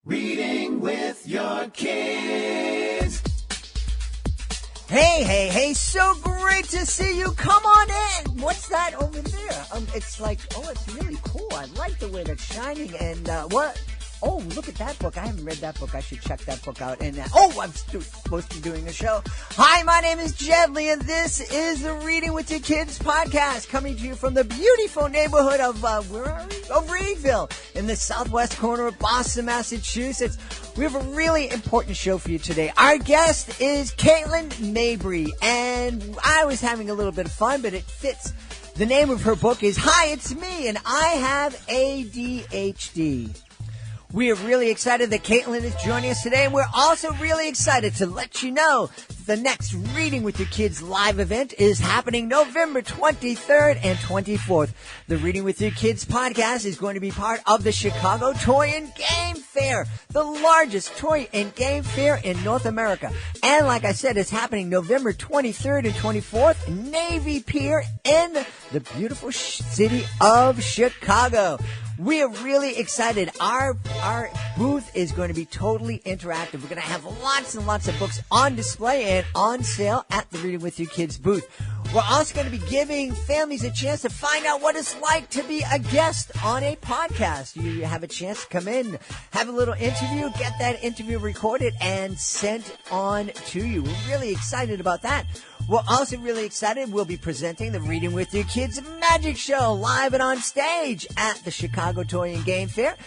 Reading with your kids. Hey, so great to see you. Come on in. What's that over there? It's like, it's really cool. I like the way that's shining. And, what? Oh, look at that book. I haven't read that book. I should check that book out. And, I'm supposed to be doing a show. Hi, my name is Jedley, and this is the Reading with Your Kids podcast, coming to you from the beautiful neighborhood of, where are we? Of Reedville, in the southwest corner of Boston, Massachusetts. We have a really important show for you today. Our guest is Katelyn Mabry, and I was having a little bit of fun, but it fits. The name of her book is Hi, It's Me, and I Have ADHD. We are really excited that Katelyn is joining us today, and we're also really excited to let you know the next Reading with Your Kids live event is happening November 23rd and 24th. The Reading with Your Kids podcast is going to be part of the Chicago Toy and Game Fair, the largest toy and game fair in North America. And like I said, it's happening November 23rd and 24th, Navy Pier in the beautiful city of Chicago. We are really excited. Our booth is going to be totally interactive. We're going to have lots and lots of books on display and on sale at the Reading with Your Kids booth. We're also going to be giving families a chance to find out what it's like to be a guest on a podcast. You have a chance to come in, have a little interview, get that interview recorded and sent on to you. We're really excited about that. We're also really excited. We'll be presenting the Reading with Your Kids Magic Show live and on stage at the Chicago Toy and Game Fair.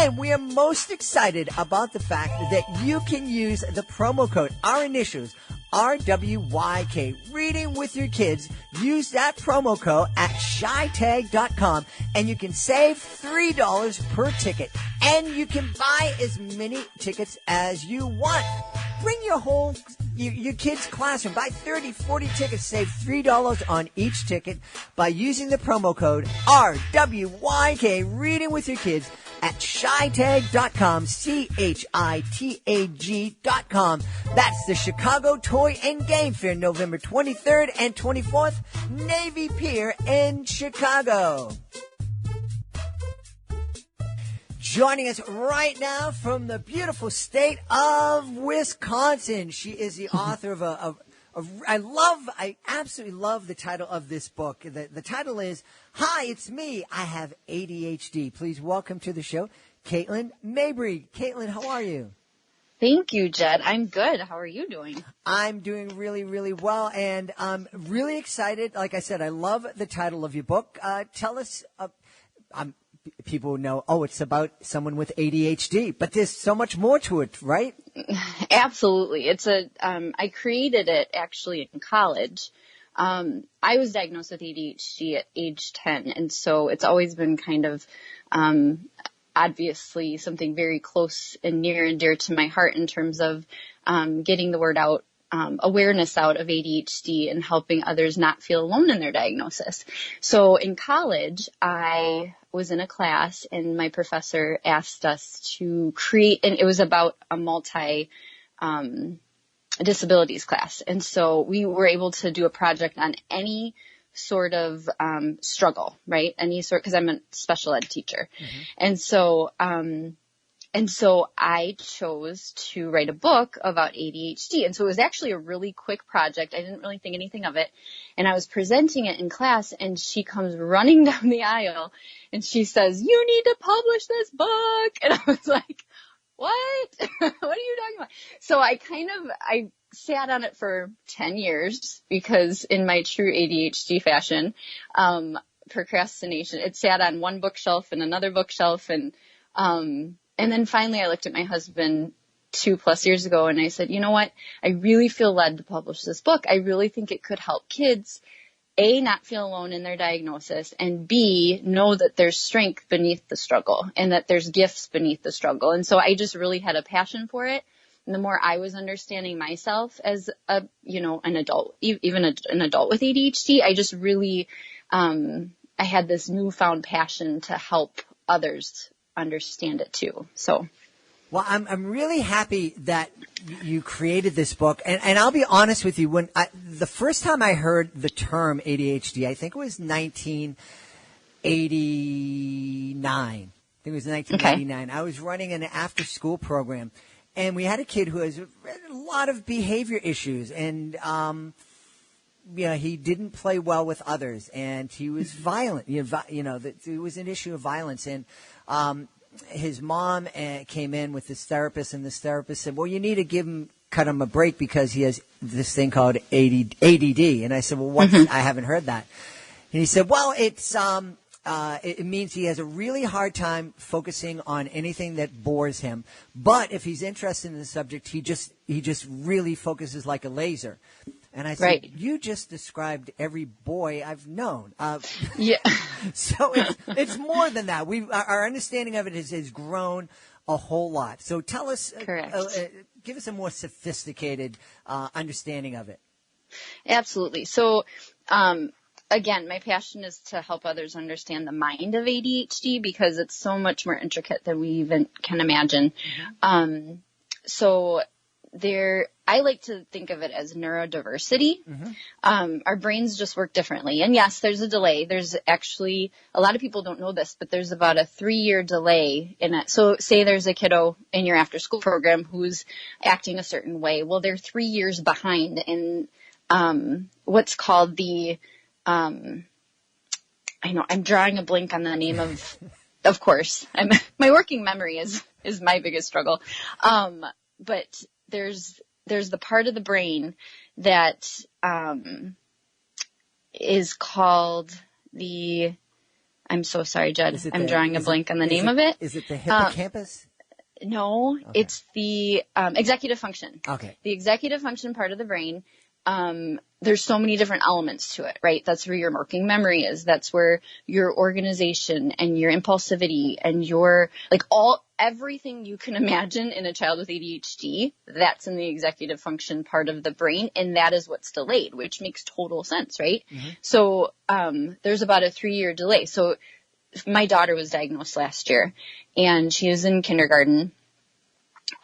And we are most excited about the fact that you can use the promo code, our initials, RWYK, Reading with Your Kids. Use that promo code at shytag.com and you can save $3 per ticket. And you can buy as many tickets as you want. Bring your kids' classroom. Buy 30, 40 tickets. Save $3 on each ticket by using the promo code RWYK, Reading with Your Kids, at shytag.com, CHITAG.com. That's the Chicago Toy and Game Fair, November 23rd and 24th, Navy Pier in Chicago. Joining us right now from the beautiful state of Wisconsin, she is the author of I absolutely love the title of this book. The title is Hi, It's Me, I Have ADHD. Please welcome to the show, Katelyn Mabry. Katelyn, how are you? Thank you, Jed. I'm good. How are you doing? I'm doing really, really well, and I'm really excited. Like I said, I love the title of your book. Tell us, people know, it's about someone with ADHD, but there's so much more to it, right? Absolutely. I created it actually in college. I was diagnosed with ADHD at age 10, and so it's always been kind of, obviously something very close and near and dear to my heart in terms of, getting the word out, awareness out of ADHD and helping others not feel alone in their diagnosis. So in college, I was in a class and my professor asked us to create, and it was about a disabilities class. And so we were able to do a project on any sort of struggle, right? Because I'm a special ed teacher. Mm-hmm. And so I chose to write a book about ADHD. And so it was actually a really quick project. I didn't really think anything of it. And I was presenting it in class and she comes running down the aisle and she says, "You need to publish this book." And I was like, "What? What are you talking about?" So I sat on it for 10 years because in my true ADHD fashion, procrastination, it sat on one bookshelf and another bookshelf. And then finally I looked at my husband 2+ years ago and I said, you know what? I really feel led to publish this book. I really think it could help kids, A, not feel alone in their diagnosis, and B, know that there's strength beneath the struggle and that there's gifts beneath the struggle. And so I just really had a passion for it. And the more I was understanding myself as an adult, even an adult with ADHD, I just really, I had this newfound passion to help others understand it too. So. Well, I'm really happy that you created this book, and I'll be honest with you. The first time I heard the term ADHD, I think it was 1989. think it was 1999. Okay. I was running an after-school program, and we had a kid who has a lot of behavior issues, and he didn't play well with others, and he was violent. It was an issue of violence, and his mom came in with this therapist, and this therapist said, well, you need to cut him a break because he has this thing called ADD. And I said, well, what? I haven't heard that. And he said, well, it means he has a really hard time focusing on anything that bores him. But if he's interested in the subject, he just really focuses like a laser. And I said, right. You just described every boy I've known. Yeah. So it's more than that. Our understanding of it has grown a whole lot. So tell us, give us a more sophisticated understanding of it. Absolutely. So, again, my passion is to help others understand the mind of ADHD because it's so much more intricate than we even can imagine. Mm-hmm. I like to think of it as neurodiversity. Mm-hmm. Our brains just work differently. And yes, there's a delay. There's actually, a lot of people don't know this, but there's about a 3-year delay in it. So say there's a kiddo in your after school program who's acting a certain way. Well, they're 3 years behind in, what's called the, I know I'm drawing a blank on the name of course, my working memory is my biggest struggle. But there's the part of the brain that is called I'm so sorry, Judd. I'm drawing a blank on the name of it. Is it the hippocampus? No, okay. It's the executive function. Okay. The executive function part of the brain. There's so many different elements to it, right? That's where your working memory is. That's where your organization and your impulsivity and your, everything you can imagine in a child with ADHD, that's in the executive function part of the brain. And that is what's delayed, which makes total sense, right? Mm-hmm. So, there's about a 3-year delay. So my daughter was diagnosed last year and she was in kindergarten.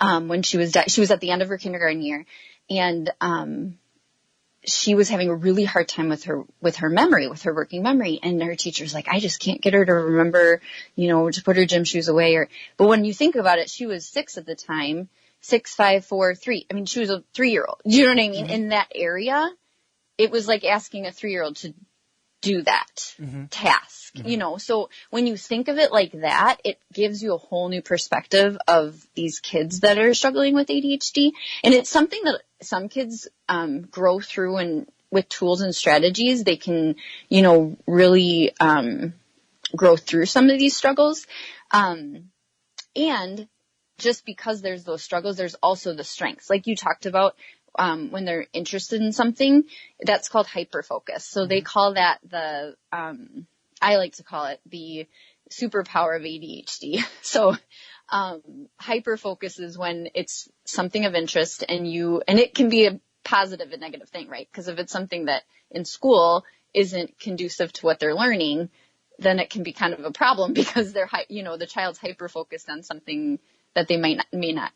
When she was at the end of her kindergarten year and, she was having a really hard time with her memory, with her working memory. And her teacher's like, I just can't get her to remember, to put her gym shoes away. But when you think about it, she was 6 at the time, 6, 5, 4, 3. I mean, she was a 3-year-old. Do you know what I mean? Mm-hmm. In that area, it was like asking a 3-year-old to do that task, So when you think of it like that, it gives you a whole new perspective of these kids that are struggling with ADHD. And it's something that some kids grow through, and with tools and strategies, they can, really grow through some of these struggles. And just because there's those struggles, there's also the strengths. Like you talked about, when they're interested in something, that's called hyperfocus. So they call that I like to call it the superpower of ADHD. So, hyperfocus is when it's something of interest and it can be a positive and negative thing, right? Because if it's something that in school isn't conducive to what they're learning, then it can be kind of a problem because they're, the child's hyper-focused on something that they may not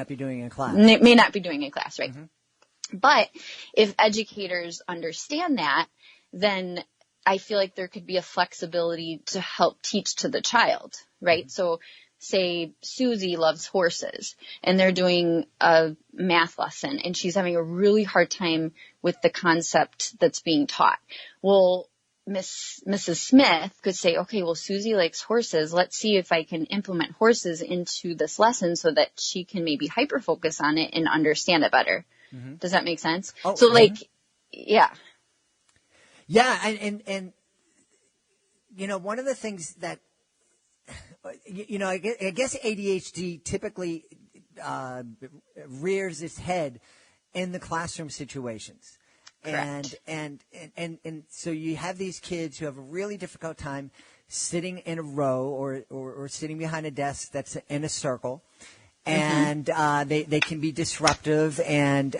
be doing in class. May not be doing in class, right? Mm-hmm. But if educators understand that, then I feel like there could be a flexibility to help teach to the child, right? Mm-hmm. So say Susie loves horses and they're doing a math lesson and she's having a really hard time with the concept that's being taught. Well, Mrs. Smith could say, okay, well, Susie likes horses. Let's see if I can implement horses into this lesson so that she can maybe hyper-focus on it and understand it better. Mm-hmm. Does that make sense? Oh, so yeah. Yeah. And, one of the things that, I guess ADHD typically, rears its head in the classroom situations. Correct. And so you have these kids who have a really difficult time sitting in a row or sitting behind a desk that's in a circle. And, they can be disruptive and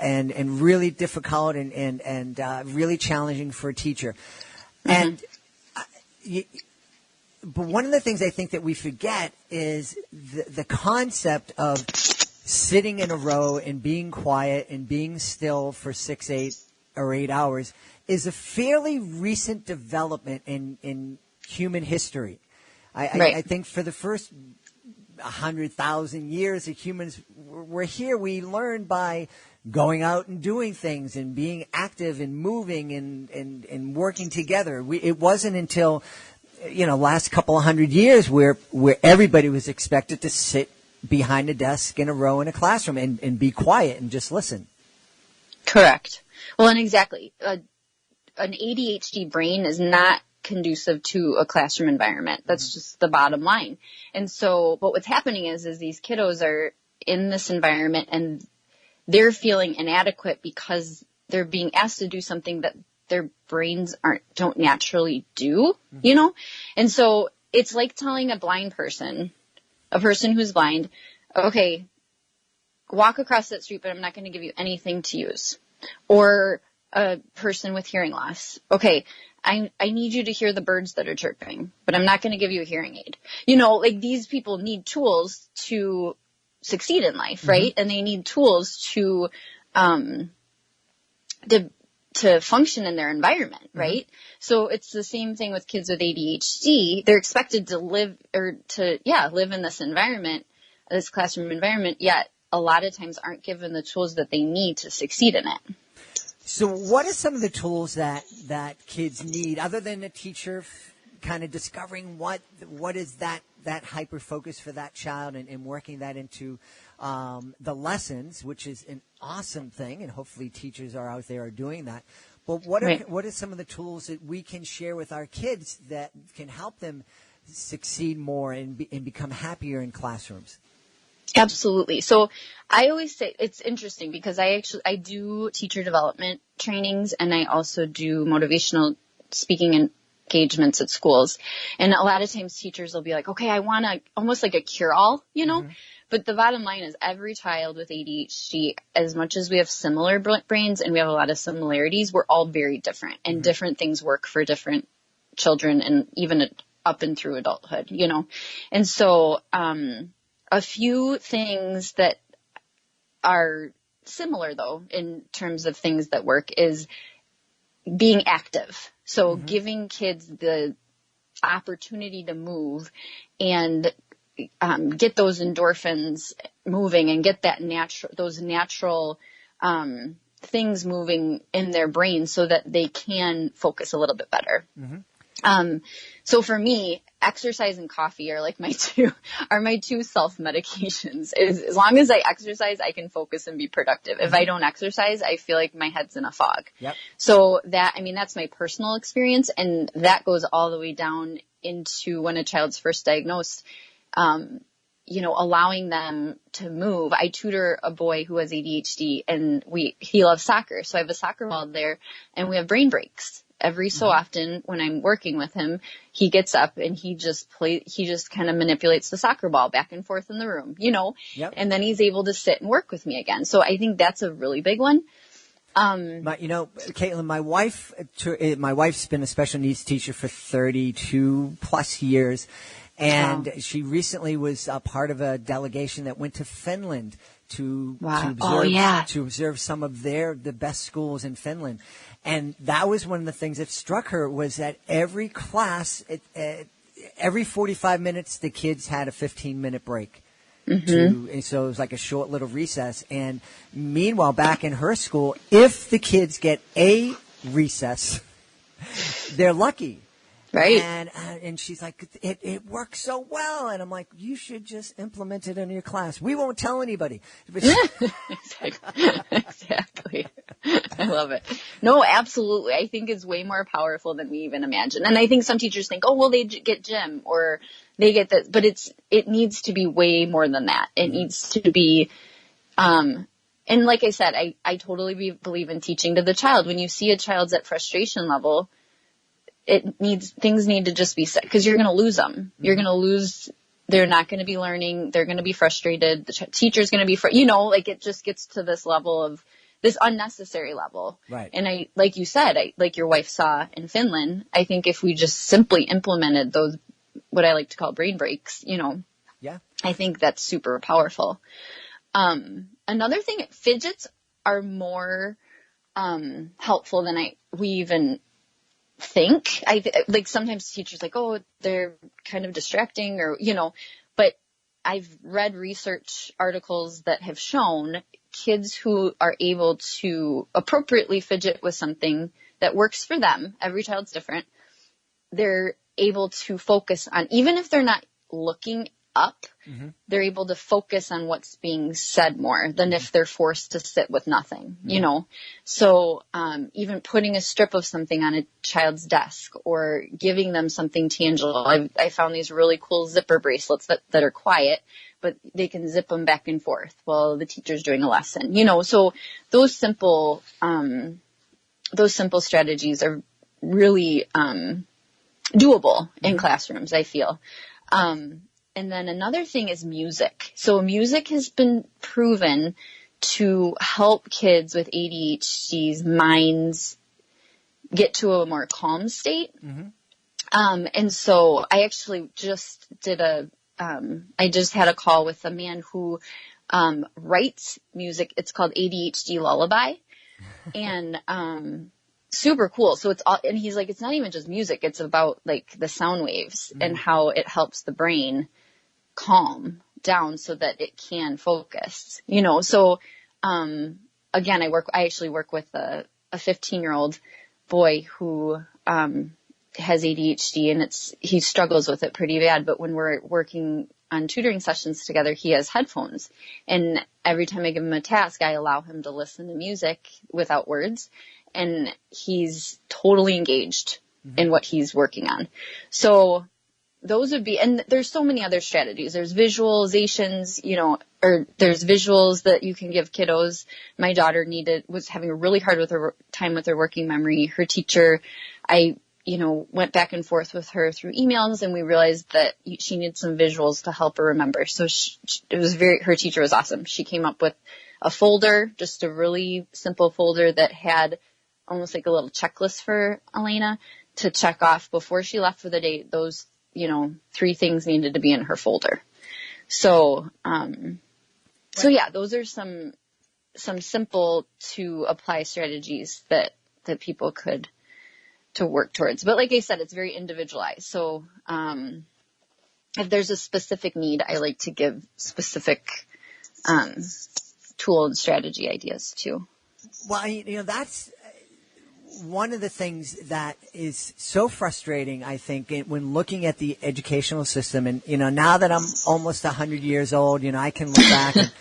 really difficult and really challenging for a teacher. And, but one of the things I think that we forget is the concept of sitting in a row and being quiet and being still for 6, 8 or 8 hours is a fairly recent development in human history. I think for the first 100,000 years of humans were here, we learned by going out and doing things and being active and moving and working together. It wasn't until, last couple of 100 years where everybody was expected to sit behind a desk in a row in a classroom and be quiet and just listen. Correct. Well, and exactly. An ADHD brain is not conducive to a classroom environment. That's just the bottom line. And so, but what's happening is these kiddos are in this environment and they're feeling inadequate because they're being asked to do something that their brains don't naturally do, And so it's like telling a person who's blind, okay, walk across that street, but I'm not going to give you anything to use. Or a person with hearing loss. Okay, I need you to hear the birds that are chirping, but I'm not going to give you a hearing aid. These people need tools to succeed in life, right? And they need tools to function in their environment, right? So it's the same thing with kids with ADHD. They're expected to live in this environment, this classroom environment, yet a lot of times aren't given the tools that they need to succeed in it. So what are some of the tools that kids need, other than a teacher kind of discovering what is that hyper focus for that child and working that into the lessons, which is an awesome thing, and hopefully teachers are out there are doing that. But what are some of the tools that we can share with our kids that can help them succeed more and become happier in classrooms? Absolutely. So I always say it's interesting because I do teacher development trainings and I also do motivational speaking engagements at schools. And a lot of times teachers will be like, okay, I want almost like a cure-all, But the bottom line is every child with ADHD, as much as we have similar brains and we have a lot of similarities, we're all very different and different things work for different children and even up and through adulthood, And so, a few things that are similar, though, in terms of things that work is being active. So giving kids the opportunity to move and get those endorphins moving and get those natural things moving in their brain so that they can focus a little bit better. So for me, exercise and coffee are like my two self-medications. As long as I exercise, I can focus and be productive. If I don't exercise, I feel like my head's in a fog. Yep. So that's my personal experience. And that goes all the way down into when a child's first diagnosed, allowing them to move. I tutor a boy who has ADHD and he loves soccer. So I have a soccer ball there and we have brain breaks. Every so often when I'm working with him, he gets up and he just kind of manipulates the soccer ball back and forth in the room, Yep. And then he's able to sit and work with me again. So I think that's a really big one. Katelyn, my wife's been a special needs teacher for 32 plus years. And she recently was a part of a delegation that went to Finland to observe some of the best schools in Finland. And that was one of the things that struck her was that every class, every 45 minutes, the kids had a 15-minute break. And so it was like a short little recess. And meanwhile, back in her school, if the kids get a recess, they're lucky. Right. And she's like, it works so well. And I'm like, you should just implement it in your class. We won't tell anybody. Exactly. I love it. No, absolutely. I think it's way more powerful than we even imagine. And I think some teachers think, oh, well, they get gym or they get this, but it needs to be way more than that. It needs to be, and like I said, I totally believe in teaching to the child. When you see a child's at frustration level, things need to just be set because you're going to lose them. You're going to lose. They're not going to be learning. They're going to be frustrated. The teacher's going to be, it just gets to this level of this unnecessary level. Right. And like you said, like your wife saw in Finland, I think if we just simply implemented those, what I like to call brain breaks, yeah, I think that's super powerful. Another thing, fidgets are more, helpful than we even think. Like sometimes teachers like, oh, they're kind of distracting or, but I've read research articles that have shown kids who are able to appropriately fidget with something that works for them, every child's different, they're able to focus on, even if they're not looking up, they're able to focus on what's being said more than if they're forced to sit with nothing, So even putting a strip of something on a child's desk or giving them something tangible. I found these really cool zipper bracelets that are quiet, but they can zip them back and forth while the teacher's doing a lesson, So those simple strategies are really doable in classrooms, I feel. And then another thing is music. So music has been proven to help kids with ADHD's minds get to a more calm state. And so I actually just I just had a call with a man who writes music. It's called ADHD Lullaby. And super cool. So and he's like, it's not even just music. It's about like the sound waves and how it helps the brain calm down so that it can focus, So, again, I actually work with a 15-year-old boy who, has ADHD and he struggles with it pretty bad. But when we're working on tutoring sessions together, he has headphones, and every time I give him a task, I allow him to listen to music without words, and he's totally engaged in what he's working on. So those would be, and there's so many other strategies. There's visualizations, or there's visuals that you can give kiddos. My daughter was having a really hard time with her working memory. Her teacher, I went back and forth with her through emails, and we realized that she needed some visuals to help her remember. So her teacher was awesome. She came up with a folder, just a really simple folder that had almost like a little checklist for Elena to check off before she left for the day. Those 3 things needed to be in her folder. So, yeah, those are some simple to apply strategies that people could to work towards. But like I said, it's very individualized. So, if there's a specific need, I like to give specific, tool and strategy ideas too. Well, that's one of the things that is so frustrating, I think, when looking at the educational system. And, now that I'm almost 100 years old, I can look back and,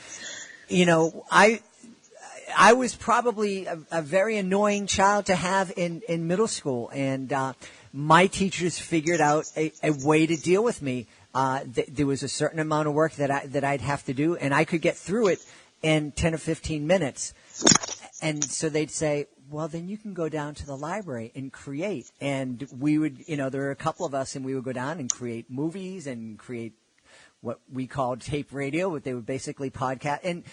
I was probably a very annoying child to have in middle school. And, my teachers figured out a way to deal with me. There was a certain amount of work that I'd have to do, and I could get through it in 10 or 15 minutes. And so they'd say, well, then you can go down to the library and create. And we would, there were a couple of us, and we would go down and create movies and create what we called tape radio, what they would basically podcast.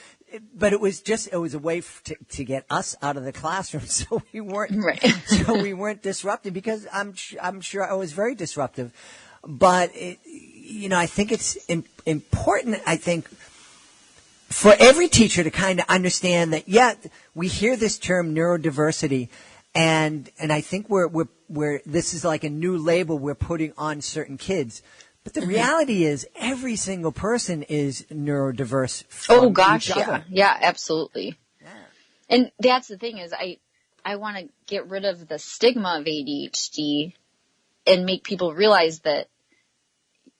But it was a way to get us out of the classroom, so we weren't disrupted, because I'm sure I was very disruptive. But I think it's important. I think for every teacher to kind of understand that, we hear this term neurodiversity, and I think we're this is like a new label we're putting on certain kids. But the reality is every single person is neurodiverse from each other. Yeah, absolutely. Yeah. And that's the thing is I want to get rid of the stigma of ADHD and make people realize that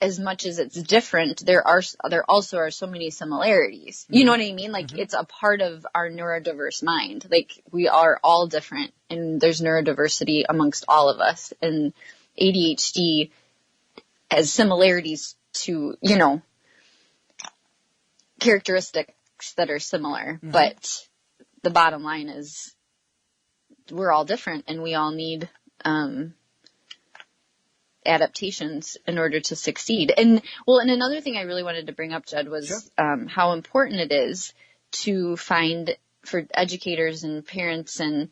as much as it's different, there also are so many similarities. You know what I mean? Like it's a part of our neurodiverse mind. Like we are all different, and there's neurodiversity amongst all of us. And ADHD has similarities to, characteristics that are similar. But the bottom line is we're all different, and we all need adaptations in order to succeed. And another thing I really wanted to bring up, Jed, was how important it is to find, for educators and parents and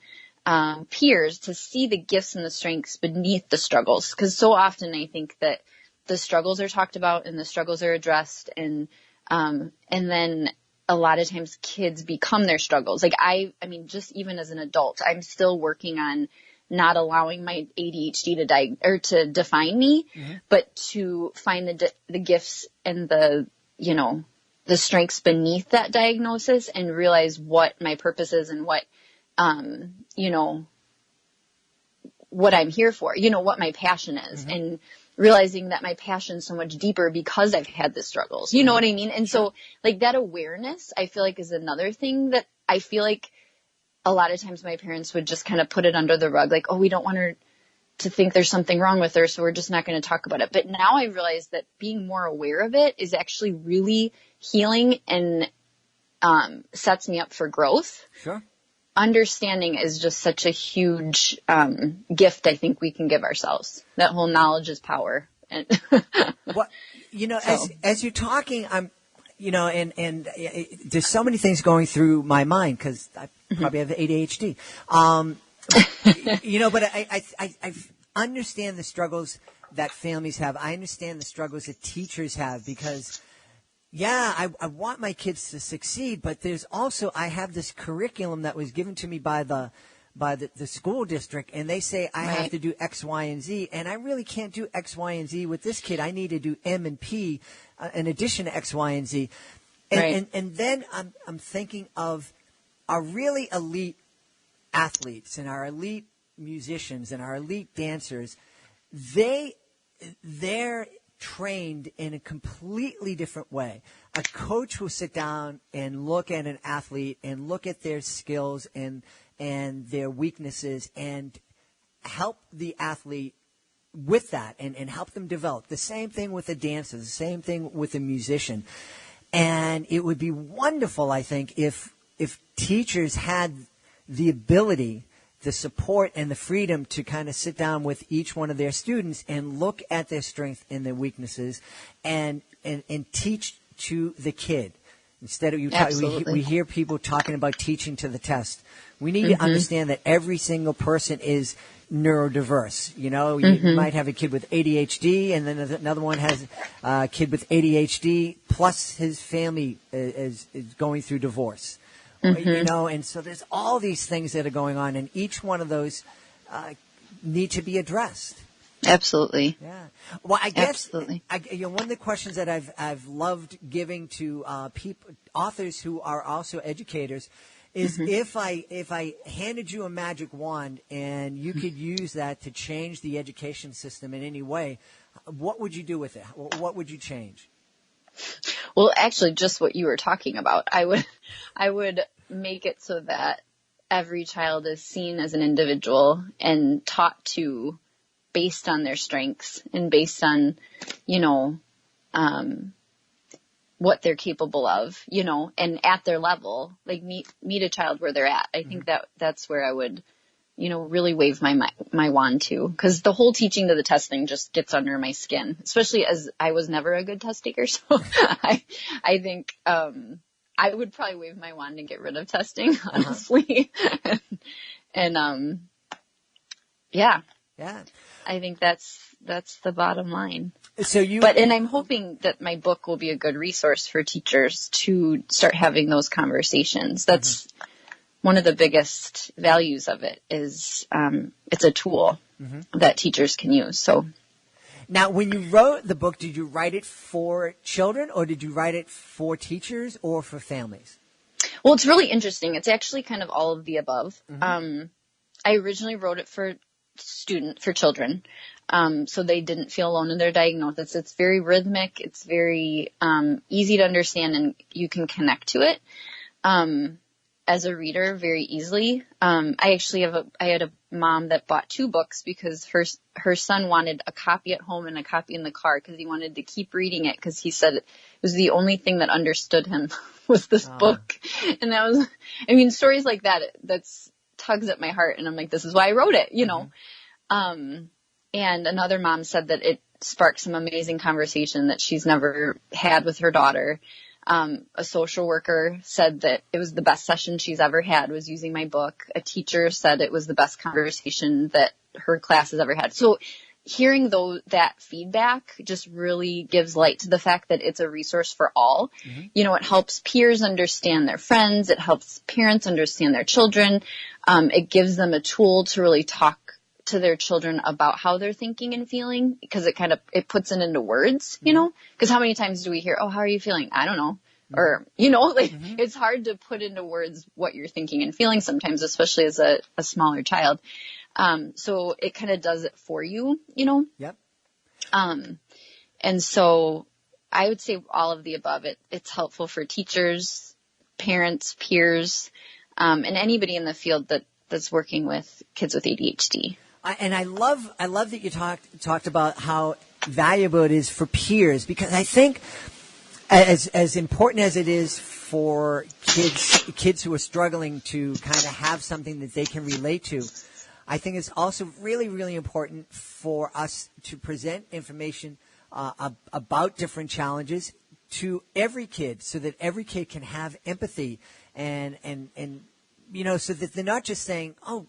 peers, to see the gifts and the strengths beneath the struggles. Because so often I think that the struggles are talked about and the struggles are addressed, and then a lot of times kids become their struggles. Like I mean, just even as an adult, I'm still working on not allowing my ADHD to define me, but to find the gifts and the strengths beneath that diagnosis and realize what my purpose is and what, what I'm here for, what my passion is, and realizing that my passion's so much deeper because I've had the struggles, you know what I mean? And so like that awareness, I feel like is another thing that I feel like a lot of times my parents would just kind of put it under the rug. Like, oh, we don't want her to think there's something wrong with her, so we're just not going to talk about it. But now I realize that being more aware of it is actually really healing and sets me up for growth. Sure. Understanding is just such a huge gift I think we can give ourselves. That whole knowledge is power. And Well, as you're talking, I'm, and there's so many things going through my mind because I probably have ADHD. But I understand the struggles that families have. I understand the struggles that teachers have because, I want my kids to succeed, but there's also, I have this curriculum that was given to me by the school district, and they say I have to do X, Y, and Z, and I really can't do X, Y, and Z with this kid. I need to do M and P in addition to X, Y, and Z. And then I'm thinking of our really elite athletes and our elite musicians and our elite dancers. They're trained in a completely different way. A coach will sit down and look at an athlete and look at their skills and their weaknesses and help the athlete with that and help them develop. The same thing with the dancer, the same thing with the musician. And it would be wonderful, I think, if teachers had the ability, the support, and the freedom to kind of sit down with each one of their students and look at their strengths and their weaknesses and teach to the kid. Instead of we hear people talking about teaching to the test. We need to understand that every single person is neurodiverse. You might have a kid with ADHD, and then another one has a kid with ADHD, plus his family is going through divorce. And so there's all these things that are going on, and each one of those need to be addressed. Absolutely. Yeah. Well, I guess one of the questions that I've loved giving to authors who are also educators is if I handed you a magic wand and you could use that to change the education system in any way, what would you do with it? What would you change? Well, actually, just what you were talking about. I would make it so that every child is seen as an individual and taught to based on their strengths and based on, what they're capable of, and at their level, like meet a child where they're at. I think that's where I would, really wave my wand to, because the whole teaching to the test thing just gets under my skin, especially as I was never a good test taker. So I think, I would probably wave my wand and get rid of testing, honestly. Yeah. I think that's the bottom line. And I'm hoping that my book will be a good resource for teachers to start having those conversations. That's one of the biggest values of it is, it's a tool that teachers can use. So now, when you wrote the book, did you write it for children or did you write it for teachers or for families? Well, it's really interesting. It's actually kind of all of the above. I originally wrote it for children, so they didn't feel alone in their diagnosis. It's very rhythmic. It's very easy to understand, and you can connect to it as a reader very easily. I had a mom that bought 2 books because her son wanted a copy at home and a copy in the car because he wanted to keep reading it because he said it was the only thing that understood him was this book. And that was, stories like that's tugs at my heart, and I'm like, this is why I wrote it, and another mom said that it sparked some amazing conversation that she's never had with her daughter. A social worker said that it was the best session she's ever had was using my book. A teacher said it was the best conversation that her class has ever had. So hearing that feedback just really gives light to the fact that it's a resource for all. It helps peers understand their friends. It helps parents understand their children. It gives them a tool to really talk to their children about how they're thinking and feeling, because it puts it into words, you know, because how many times do we hear, oh, how are you feeling? I don't know. Or, you know, like it's hard to put into words what you're thinking and feeling sometimes, especially as a smaller child. So it kind of does it for you, you know? Yep. And so I would say all of the above. It's helpful for teachers, parents, peers, and anybody in the field that's working with kids with ADHD. And I love that you talked about how valuable it is for peers, because I think as important as it is for kids who are struggling to kind of have something that they can relate to, I think it's also really, really important for us to present information about different challenges to every kid, so that every kid can have empathy and you know, so that they're not just saying, oh,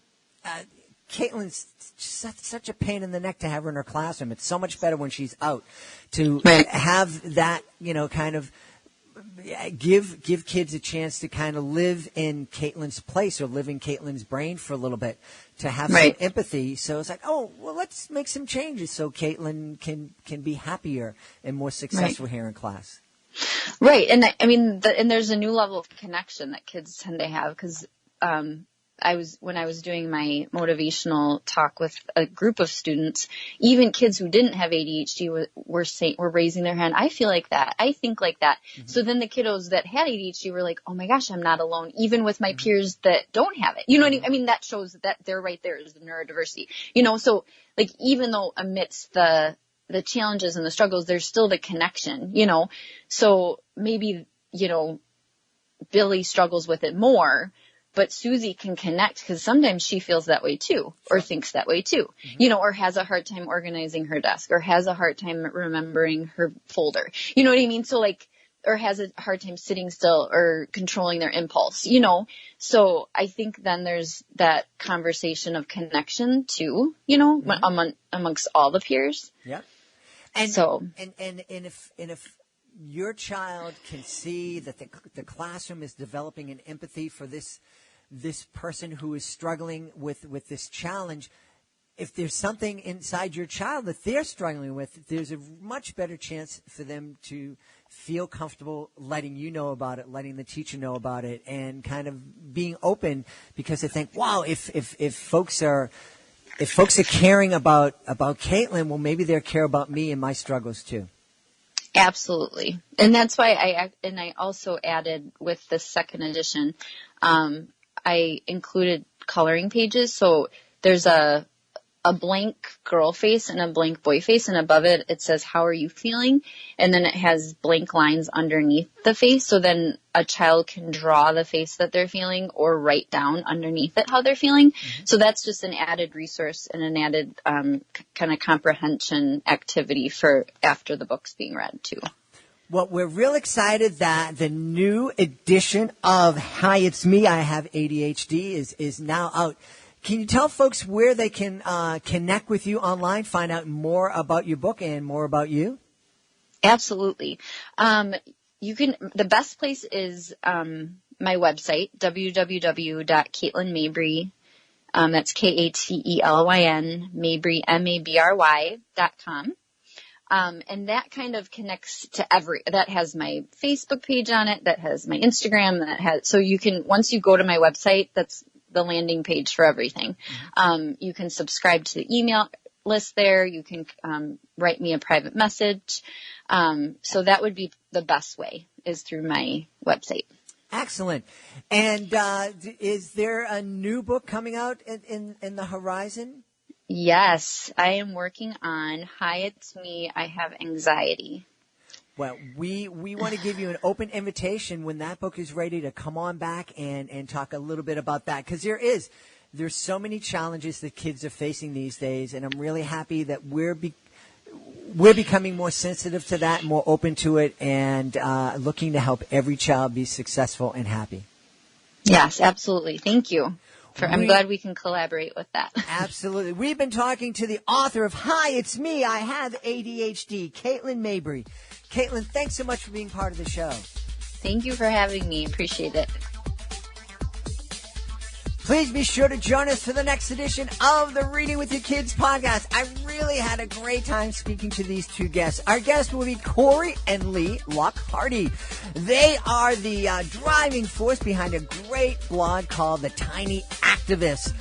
Katelyn's such a pain in the neck to have her in her classroom. It's so much better when she's out. To have that, you know, kind of give kids a chance to kind of live in Katelyn's place, or live in Katelyn's brain for a little bit, to have some empathy. So it's like, oh, well, let's make some changes so Katelyn can be happier and more successful here in class. Right. And I mean, and there's a new level of connection that kids tend to have, because when I was doing my motivational talk with a group of students, even kids who didn't have ADHD were raising their hand. I feel like that. I think like that. Mm-hmm. So then the kiddos that had ADHD were like, oh my gosh, I'm not alone, even with my peers that don't have it. You know what I mean? I mean, that shows that they're right there is the neurodiversity, you know? So like, even though amidst the challenges and the struggles, there's still the connection, you know? So maybe, you know, Billy struggles with it more, but Susie can connect, because sometimes she feels that way too, or thinks that way too, you know, or has a hard time organizing her desk, or has a hard time remembering her folder. You know what I mean? So like, or has a hard time sitting still or controlling their impulse, you know? So I think then there's that conversation of connection too, you know, amongst all the peers. Yeah. And so, and if your child can see that the classroom is developing an empathy for this person who is struggling with this challenge, if there's something inside your child that they're struggling with, there's a much better chance for them to feel comfortable letting you know about it, letting the teacher know about it, and kind of being open, because they think, wow, if folks are caring about Katelyn, well, maybe they'll care about me and my struggles too. Absolutely. And that's why I also added with the second edition, I included coloring pages. So there's a blank girl face and a blank boy face, and above it, it says, how are you feeling? And then it has blank lines underneath the face. So then a child can draw the face that they're feeling, or write down underneath it how they're feeling. Mm-hmm. So that's just an added resource and an added kind of comprehension activity for after the book's being read too. Well, we're real excited that the new edition of Hi, It's Me, I Have ADHD is now out. Can you tell folks where they can connect with you online, find out more about your book and more about you? Absolutely. The best place is my website, www.Katelyn Mabry. That's Katelyn Mabry, Mabry.com. And that kind of connects to that has my Facebook page on it, that has my Instagram, so you can, once you go to my website, that's the landing page for everything. You can subscribe to the email list there. You can write me a private message. So that would be the best way, is through my website. Excellent. And is there a new book coming out in the horizon? Yes, I am working on Hi, It's Me, I Have Anxiety. Well, we want to give you an open invitation when that book is ready to come on back and talk a little bit about that, because there's so many challenges that kids are facing these days, and I'm really happy that we're becoming more sensitive to that, more open to it, and looking to help every child be successful and happy. Yes, absolutely. Thank you. I'm glad we can collaborate with that. Absolutely. We've been talking to the author of Hi, It's Me, I Have ADHD, Katelyn Mabry. Katelyn, thanks so much for being part of the show. Thank you for having me. Appreciate it. Please be sure to join us for the next edition of the Reading with Your Kids podcast. I really had a great time speaking to these two guests. Our guests will be Corey and Lee Lockharty. They are the driving force behind a great blog called The Tiny Activist.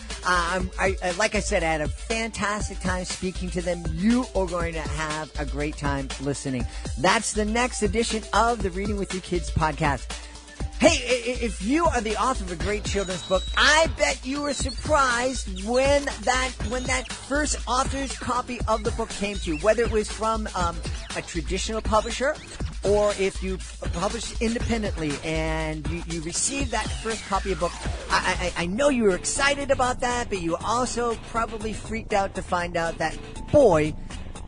Like I said, I had a fantastic time speaking to them. You are going to have a great time listening. That's the next edition of the Reading with Your Kids podcast. Hey, if you are the author of a great children's book, I bet you were surprised when that first author's copy of the book came to you, whether it was from a traditional publisher or if you published independently and you received that first copy of book. I know you were excited about that, but you also probably freaked out to find out that, boy,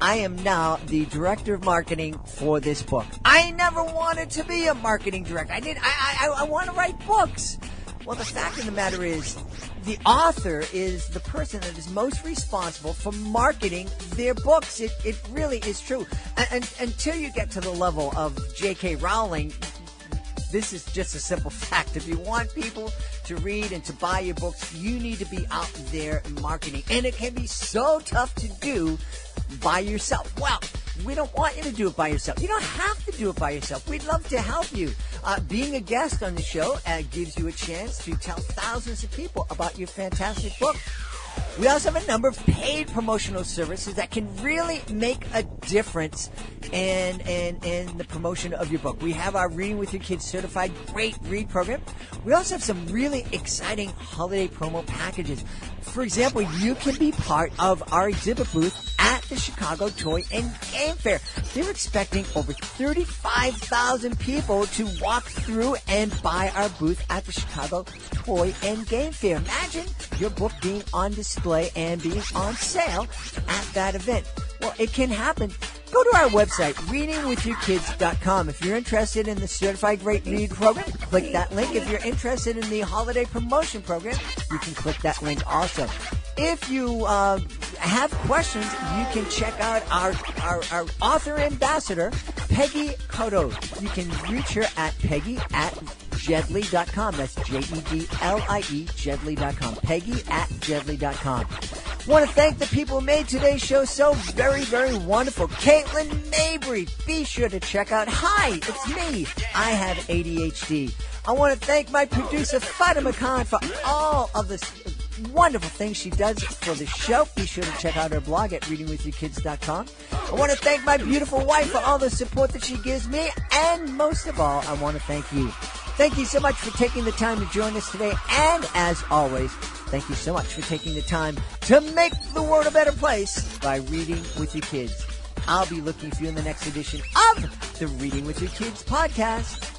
I am now the director of marketing for this book. I never wanted to be a marketing director. I want to write books. Well, the fact of the matter is, the author is the person that is most responsible for marketing their books. It really is true. And until you get to the level of J.K. Rowling, this is just a simple fact. If you want people to read and to buy your books, you need to be out there marketing. And it can be so tough to do by yourself. Well, we don't want you to do it by yourself. You don't have to do it by yourself. We'd love to help you. Being a guest on the show gives you a chance to tell thousands of people about your fantastic book. We also have a number of paid promotional services that can really make a difference in the promotion of your book. We have our Reading with Your Kids Certified Great Read program. We also have some really exciting holiday promo packages. For example, you can be part of our exhibit booth at the Chicago Toy and Game Fair. They're expecting over 35,000 people to walk through and buy our booth at the Chicago Toy and Game Fair. Imagine your book being on display and being on sale at that event. Well, it can happen. Go to our website, readingwithyourkids.com. If you're interested in the Certified Great Read program, click that link. If you're interested in the Holiday Promotion program, you can click that link also. If you have questions, you can check out our author ambassador, Peggy Cotto. You can reach her at Peggy@Jedlie.com. That's Jedlie, Jedlie.com. Peggy@Jedlie.com. I want to thank the people who made today's show so very, very wonderful. Katelyn Mabry, be sure to check out. Hi, it's me. I have ADHD. I want to thank my producer, Fatima Khan, for all of the wonderful things she does for the show. Be sure to check out her blog at readingwithyourkids.com. I want to thank my beautiful wife for all the support that she gives me. And most of all, I want to thank you. Thank you so much for taking the time to join us today. And as always, thank you so much for taking the time to make the world a better place by reading with your kids. I'll be looking for you in the next edition of the Reading with Your Kids podcast.